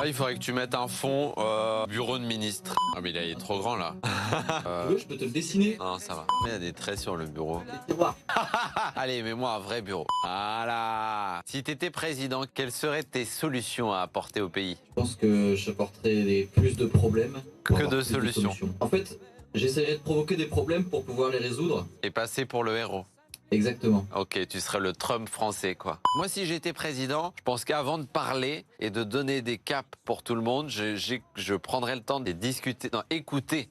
Il faudrait que tu mettes un fond bureau de ministre. Ah mais il est trop grand là. Tu veux, je peux te le dessiner. Non, ça va. Il y a des traits sur le bureau. Les tiroirs. Allez, mets-moi un vrai bureau. Voilà. Si t'étais président, quelles seraient tes solutions à apporter au pays? Je pense que j'apporterai plus de problèmes pour Que avoir de plus solutions. En fait, j'essaierai de provoquer des problèmes pour pouvoir les résoudre. Et passer pour le héros. Exactement. Ok, tu serais le Trump français, quoi. Moi, si j'étais président, je pense qu'avant de parler et de donner des caps pour tout le monde, je prendrais le temps de discuter, non, écouter,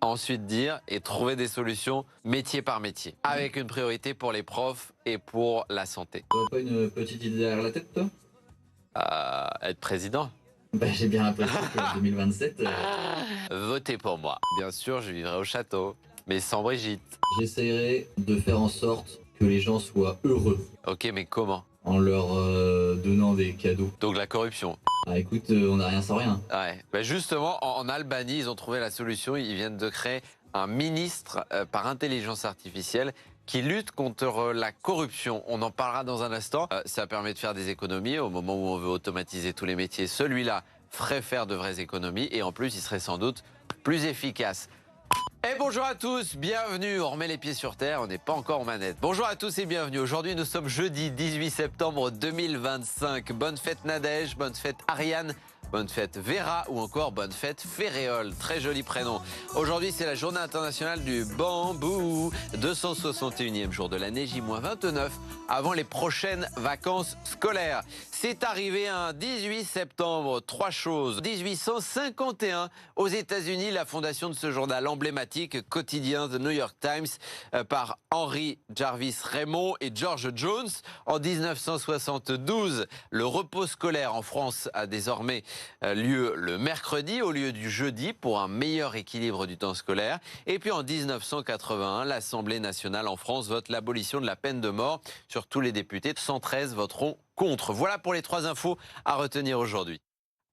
ensuite dire et trouver des solutions métier par métier, avec une priorité pour les profs et pour la santé. T'aurais pas une petite idée derrière la tête, toi? Être président, Bah, j'ai bien apprécié qu'en 2027, votez pour moi. Bien sûr, je vivrai au château, mais sans Brigitte. j'essaierai de faire en sorte que les gens soient heureux Ok, mais comment? en leur donnant des cadeaux. Donc la corruption. Ah, écoute, on n'a rien sans rien. Ouais. Bah justement, en Albanie, ils ont trouvé la solution. Ils viennent de créer un ministre par intelligence artificielle qui lutte contre la corruption. On en parlera dans un instant. Ça permet de faire des économies au moment où on veut automatiser tous les métiers. Celui-là ferait faire de vraies économies et en plus, il serait sans doute plus efficace. Et bonjour à tous, bienvenue, on remet les pieds sur terre, on n'est pas encore en manette. Bonjour à tous et bienvenue, aujourd'hui nous sommes jeudi 18 septembre 2025. Bonne fête Nadège, bonne fête Ariane, bonne fête Vera ou encore bonne fête Féréole, très joli prénom. Aujourd'hui c'est la journée internationale du bambou, 261e jour de l'année, J-29, avant les prochaines vacances scolaires. C'est arrivé un 18 septembre, trois choses. 1851, aux États-Unis, la fondation de ce journal emblématique quotidien The New York Times par Henry Jarvis Raymond et George Jones. En 1972, le repos scolaire en France a désormais lieu le mercredi au lieu du jeudi pour un meilleur équilibre du temps scolaire. Et puis en 1981, l'Assemblée nationale en France vote l'abolition de la peine de mort. Sur tous les députés, 113 voteront contre. Voilà pour les trois infos à retenir aujourd'hui.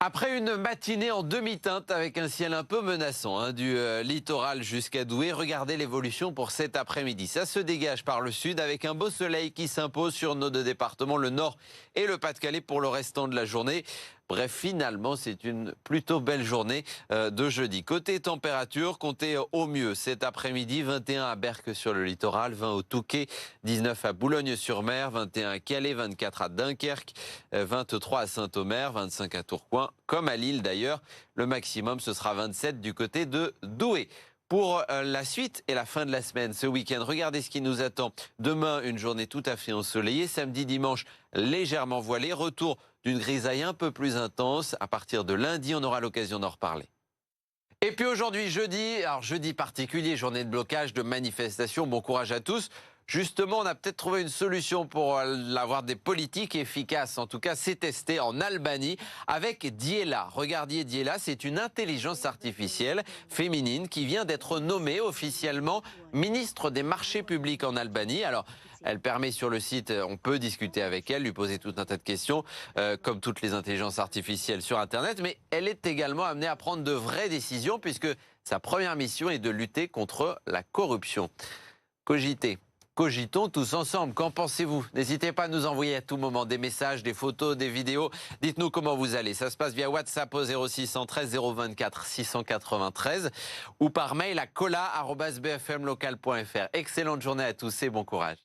Après une matinée en demi-teinte avec un ciel un peu menaçant, du littoral jusqu'à Douai, regardez l'évolution pour cet après-midi. Ça se dégage par le sud avec un beau soleil qui s'impose sur nos deux départements, le Nord et le Pas-de-Calais pour le restant de la journée. Bref, finalement, c'est une plutôt belle journée de jeudi. Côté température, comptez au mieux cet après-midi, 21 à Berck sur le littoral, 20 au Touquet, 19 à Boulogne-sur-Mer, 21 à Calais, 24 à Dunkerque, 23 à Saint-Omer, 25 à Tourcoing, comme à Lille d'ailleurs. Le maximum, ce sera 27 du côté de Douai. Pour la suite et la fin de la semaine, ce week-end, regardez ce qui nous attend. Demain, une journée tout à fait ensoleillée. Samedi, dimanche, légèrement voilée. Retour d'une grisaille un peu plus intense. À partir de lundi, on aura l'occasion d'en reparler. Et puis aujourd'hui, jeudi, alors jeudi particulier, journée de blocage, de manifestation. Bon courage à tous. Justement, on a peut-être trouvé une solution pour avoir des politiques efficaces. En tout cas, c'est testé en Albanie avec Diela. Regardez Diela, c'est une intelligence artificielle féminine qui vient d'être nommée officiellement ministre des marchés publics en Albanie. Alors, elle permet sur le site, on peut discuter avec elle, lui poser tout un tas de questions, comme toutes les intelligences artificielles sur Internet. Mais elle est également amenée à prendre de vraies décisions puisque sa première mission est de lutter contre la corruption. Cogitons tous ensemble, qu'en pensez-vous? N'hésitez pas à nous envoyer à tout moment des messages, des photos, des vidéos. Dites-nous comment vous allez. Ça se passe via WhatsApp au 0613 024 693 ou par mail à cola@bfmlocal.fr. Excellente journée à tous et bon courage.